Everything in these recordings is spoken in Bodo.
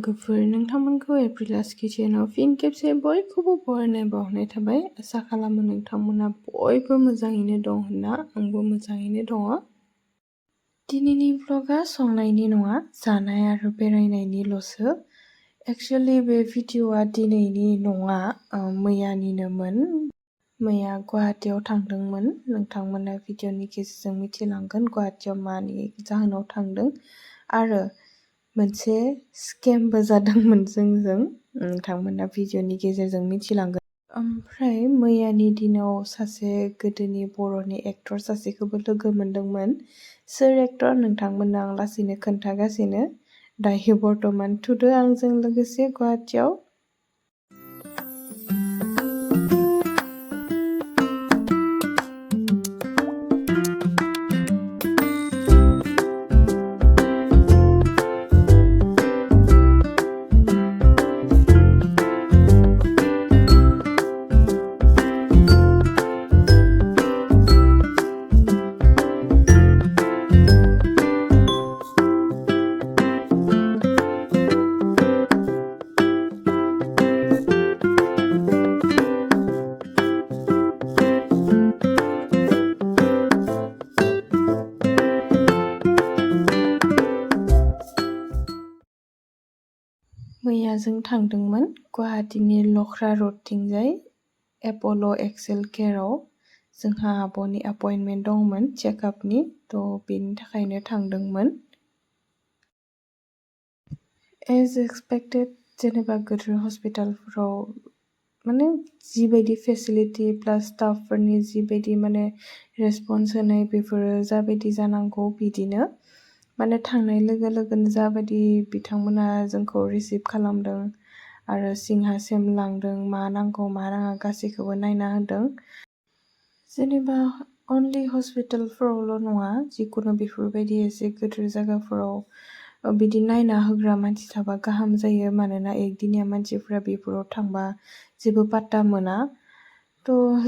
लोगोफोर नोंथांमोनखौ एप्रिलास किचेनआव फिन खेबसे बयखौबो बरायनाय बावहरनाय थाबाय। आसा खालामो नोंथांमोना बयबो मोजाङैनो दं होनना आंबो मोजाङैनो दङ। दिनैनि व्लगा संनायनि नङा, जानाय आरो बेरायनायनिल'सो। एक्चुअली बे भिडिअ'आ दिनैनि नङा, मैयानिनोमोन। मैया गुवाहाटीयाव थांदोंमोन। नोंथांमोना भिडिअ'नि गेजेरजों मिथिलांगोन गुवाहाटीयाव मानि जाहोनाव थांदों आरो मोनसे स्केमबो जादोंमोन जोंजों। नोंथांमोना भिडिअ'नि गेजेरजों मिथिलांगोन। ओमफ्राय मैयानि दिनाव सासे गोदोनि बर'नि एक्टर सासेखौबो लोगो मोनदोंमोन। सोर एक्टर नोंथांमोना आं लासैनो खोन्थागासिनो। दायो बर्थमान थुदो आंजों लोगोसे गुवाहाटीयाव। मैया जों थांदोंमोन गुवाहाटीनि लख्रा रडथिंजाय एप'ल' एक्सेल केयाराव। जोंहा आब'नि एपइन्टमेन्ट दंमोन चेकआपनि, बेनि थाखायनो थांदोंमोन। एज एक्सपेक्टेड जेनेबा गोदोर हस्पिटालफोराव माने जिबायदि फेसिलिटि प्लास स्टाफफोरनि जिबायदि माने रेसपन्स होनाय बेफोरो जाबायदि जानांगौ बिदिनो। माने थांनाय लोगो लोगोनो जाबायदि बिथांमोना जोंखौ रिसिभ खालामदों आरो सिंहासिम लांदों, मा नांगौ मा नाङा गासैखौबो नायना होदों। जेनेबा अनलि हस्पिटालफोरावल' नङा, जिखुनु बेफोरबायदि एसे गोदोर जायगाफोराव बिदि नायना होग्रा मानसि थाबा गाहाम जायो। मानोना एकदिनिया मानसिफ्रा बेफोराव थांबा जेबो पात्ता मोना।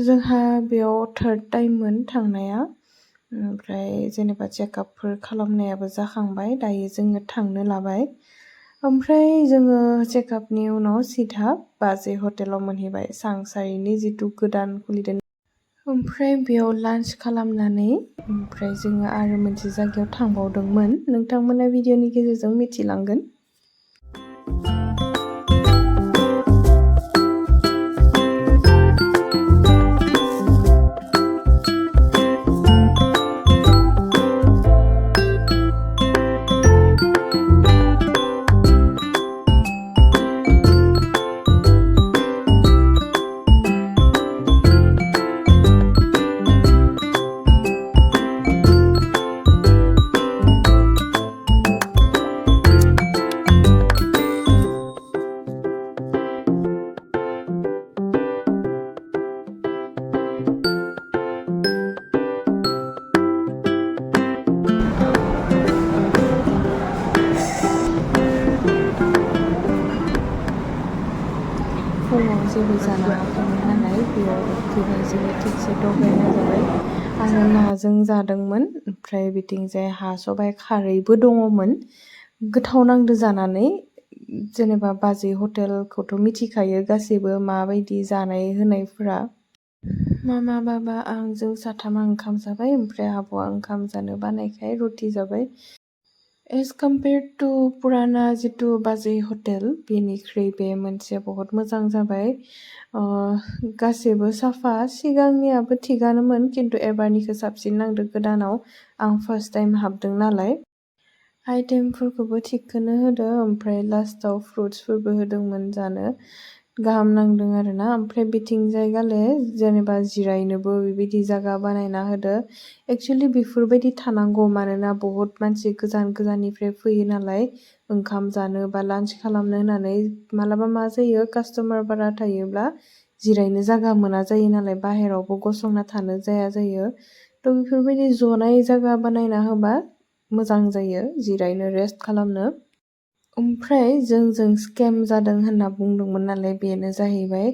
जोंहा बेयाव थार्ड टाइममोन थांनाया। ओमफ्राय जेनेबा चेकआपफोर खालामनायाबो जाखांबाय, दायो जोङो थांनो लाबाय। ओमफ्राय जोङो चेकआपनि उनाव सिधा बाजै हटेलाव मोनहैबाय, सांसारिनि जिथु गोदान खुलिदों। ओमफ्राय बेयाव लान्च खालामनानै ओमफ्राय जोङो आरो मोनसे जायगायाव थांबावदोंमोन। नोंथांमोना भिडिअ'नि गेजेरजों मिथिलांगोन। फुङाव जेबो जानो हायाखैमोन नालाय बेयाव दिनै जोङो थिगसे दगायना जाबाय। आङो नाजों जादोंमोन, ओमफ्राय बिथिंजाय हा सबाइ खारैबो दङमोन। गोथाव नांदो जानानै। जेनेबा बाजै हटेलखौथ' मिथिखायो गासैबो माबायदि जानाय होनायफोरा। मामा बाबा आंजों साथामा ओंखाम जाबाय, ओमफ्राय आब'आ ओंखाम जानो बानायखाय रुटि जाबाय। एज कम्पेयार टु पुराना जिथु बाजै हटेल, बेनिख्रुइ बे मोनसे बहुत मोजां जाबाय। गासैबो साफा, सिगांनियाबो थिगानोमोन खिन्थु एबारनिखौ साबसिन नांदो गोदानाव। आं फार्स्ट टाइम हाबदों नालाय। आइटेमफोरखौबो थिगखौनो होदो, ओमफ्राय लास्टाव फ्रुट्सफोरबो होदोंमोन जानो। गाहाम नांदों आरोना। ओमफ्राय बिथिंजाय गाले जेनेबा जिरायनोबो बेबायदि जायगा बानायना होदो। एक्चुअलि बेफोरबायदि थानांगौ, मानोना बहुत मानसि गोजान गोजाननिफ्राय फैयो नालाय ओंखाम जानो बा लान्च खालामनो होननानै। मालाबा मा जायो, कास्टमार बारा थायोब्ला जिरायनो जायगा मोना जायो नालाय, बाहेरावबो गसंना थानो जाया जायो। बेफोरबायदि जनाय जायगा बानायना होबा मोजां जायो जिरायनो, रेस्ट खालामनो। ओमफ्राय जोंजों स्केम जादों होनना बुंदोंमोन नालाय, बेनो जाहैबाय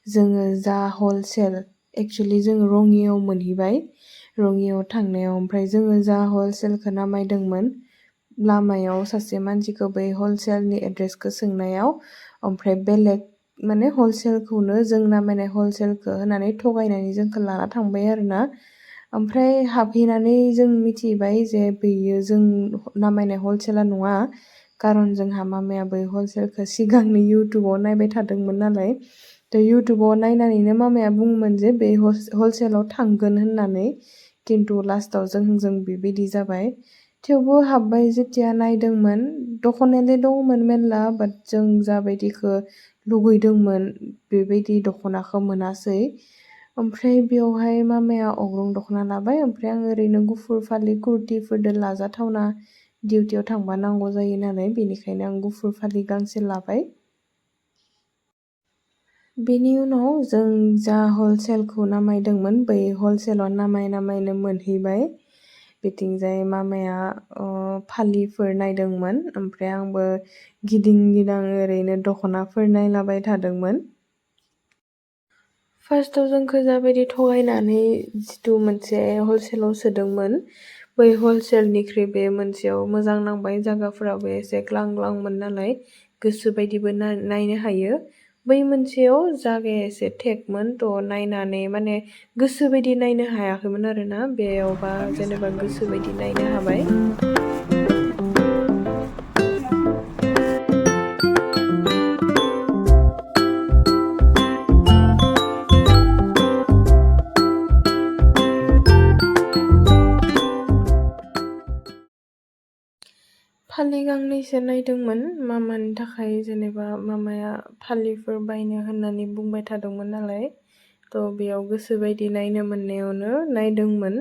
जोङो जा हलसेल, एक्चुअलि जों रङियाव मोनहैबाय। रङियाव थांनायाव ओमफ्राय जोङो जा हलसेलखौ नामायदोंमोन लामायाव सासे मानसिखौ बै हलसेलनि एड्रेसखौ सोंनायाव ओमफ्राय बेलेग माने हलसेलखौनो जों नामायनाय हलसेलखौ होनानै थगायनानै जोंखौ लाना थांबाय आरोना। ओमफ्राय हाबहैनानै जों मिथिबाय जे बेयो जों नामायनाय हलसेला नङा, खारन जोंहा मामाया बै हलसेलखौ सिगांनो इउटुबाव नायबाय थादोंमोन नालाय। थ' इउटुबाव नायनानैनो मामाया बुङोमोन जे बे हलसेलाव थांगोन होननानै, खिन्थु लास्टाव जों बेबायदि जाबाय। थेवबो हाबबाय जेथिया नायदोंमोन, दख'नायालाय दङमोन मेरला, बाट जों जाबायदिखौ लुगैदोंमोन बेबायदि दख'नाखौ मोनासै। ओमफ्राय बेवहाय मामाया अग्रं दख'ना लाबाय, ओमफ्राय आं ओरैनो गुफुर फालि कुर्तिफोरजों लाजाथावना डिउटियाव थांबा नांगौ जायो नालाय, बेनिखायनो आं गुफुर फालि गांसे लाबाय। बेनि उनाव जों जा हलसेलखौ नामायदोंमोन बै हलसेलाव नामायनो मोनहैबाय। बिथिंजाय मामाया फालिफोर नायदोंमोन, ओमफ्राय आंबो गिदिं गिदां ओरैनो दख'नाफोर नायलाबाय थादोंमोन। फार्स्टआव जोंखौ जाबायदि थगायनानै जिथु मोनसे हलसेलाव सोदोंमोन, बै हलसेलनिख्रुइ बे मोनसेयाव मोजां नांबाय। जायगाफोराबो एसे ग्लां ग्लांमोन नालाय, गोसो बायदिबो नायनो हायो। बै मोनसेयाव जागाया एसे टेकमोन, थ' नायनानै माने गोसो बायदि नायनो हायाखैमोन आरोना। बेयावबा जेनेबा गोसो बायदि नायनो हाबाय। फालि गांनैसो नायदोंमोन मामानि थाखाय, जेनेबा मामाया फालिफोर बायनो होननानै बुंबाय थादोंमोन नालाय, थ' बेयाव गोसो बायदि नायनो मोननायावनो नायदोंमोन।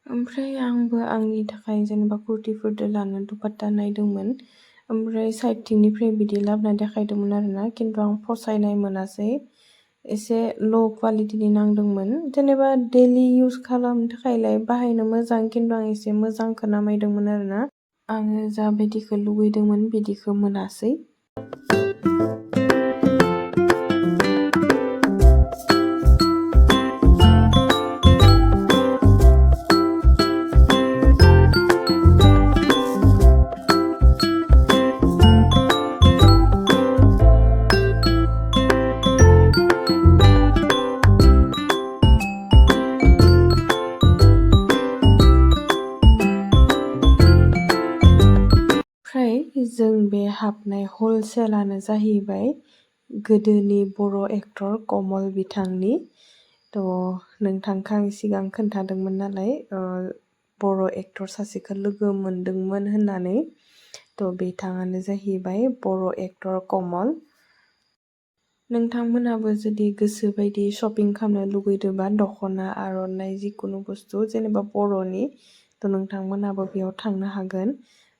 ओमफ्राय आंबो आंनि थाखाय जेनेबा कुर्तिफोरजों लानो दुपाट्टा नायदोंमोन, ओमफ्राय साइडथिंनिफ्राय बिदि लाबोना देखायदोंमोन आरोना, खिन्थु आं फसायनाय मोनासै। एसे ल' क्वालिटिनि नांदोंमोन, जेनेबा डेलि इउज खालामनो थाखायलाय बाहायनो मोजां, खिन्थु आं एसे मोजांखौ नामायदोंमोन आरोना। आङो जाबायदिखौ लुगैदोंमोन बिदिखौ मोनासै। जों बे हाबनाय हलसेलानो जाहैबाय गोदोनि बर' एक्टर कमल बिथांनि। थ' नोंथांखौ आं सिगां खोन्थादोंमोन नालाय, बर' एक्टर सासेखौ लोगो मोनदोंमोन होननानै। थ' बिथाङानो जाहैबाय बर' एक्टर कमल। नोंथांमोनाबो जुदि गोसो बायदि शपिं खालामनो लुगैदोंबा, दख'ना आर'नाइ जिखुनु बुस्थु जेनेबा बर'नि, थ' नोंथांमोनाबो बेयाव थांनो हागोन।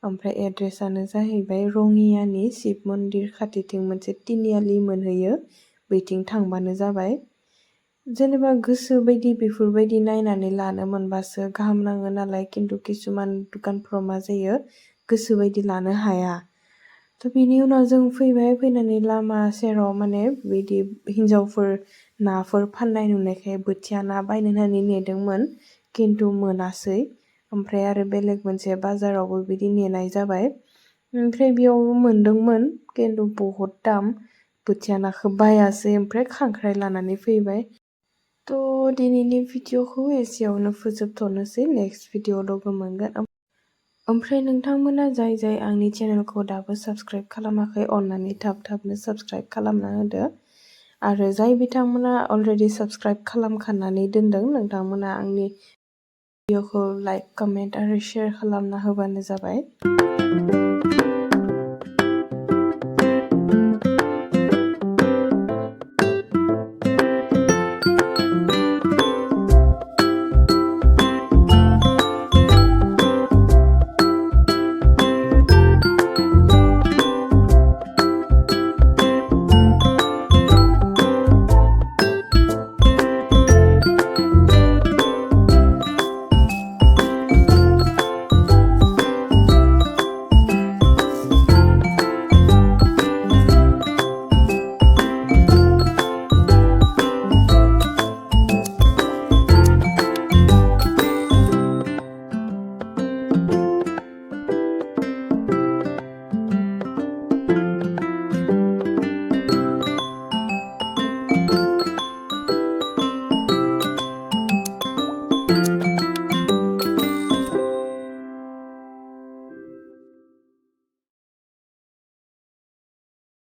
ओमफ्राय एड्रेसानो जाहैबाय रङियानि शिब मन्दिर खाथिथिं मोनसे तिनिआलि मोनहैयो, बैथिं थांबानो जाबाय। जेनेबा गोसो बायदि बेफोरबायदि नायनानै लानो मोनबासो गाहाम नाङो नालाय, खिन्थु किसुमान दुखानफ्राव मा जायो, गोसो बायदि लानो हाया। बिनि उनाव जों फैबाय फैनानै लामा सेराव माने बिदि हिनजावफोर नाफोर फाननाय नुनायखाय बोथिया ना बायनो होननानै नेदोंमोन खिन्थु मोनासै। ओमफ्राय आरो बेलेग मोनसे बाजारावबो बिदि नेनाय जाबाय। ओमफ्राय बेयाव मोनदोंमोन खिन्थु बहुद दाम बोथिया नाखौ बायासै ओमफ्राय खांख्राइ लानानै फैबाय। दिनैनि भिडिअखौ एसेयावनो फोजोबथ'नोसै नेक्स्ट भिडिअ लोगो मोनगोन। ओमफ्राय नोंथांमोना जाय आंनि चेनेलखौ दाबो साबस्क्राइब खालामाखै अननानै थाबनो साबस्क्राइब खालामना होदो। आरो जाय बिथांमोना अलरेडि साबस्क्राइब खालामखानानै दोनदों नोंथांमोना आंनि भिडिअखौ लाइक कमेन्ट आरो शेयार खालामना होबानो जाबाय।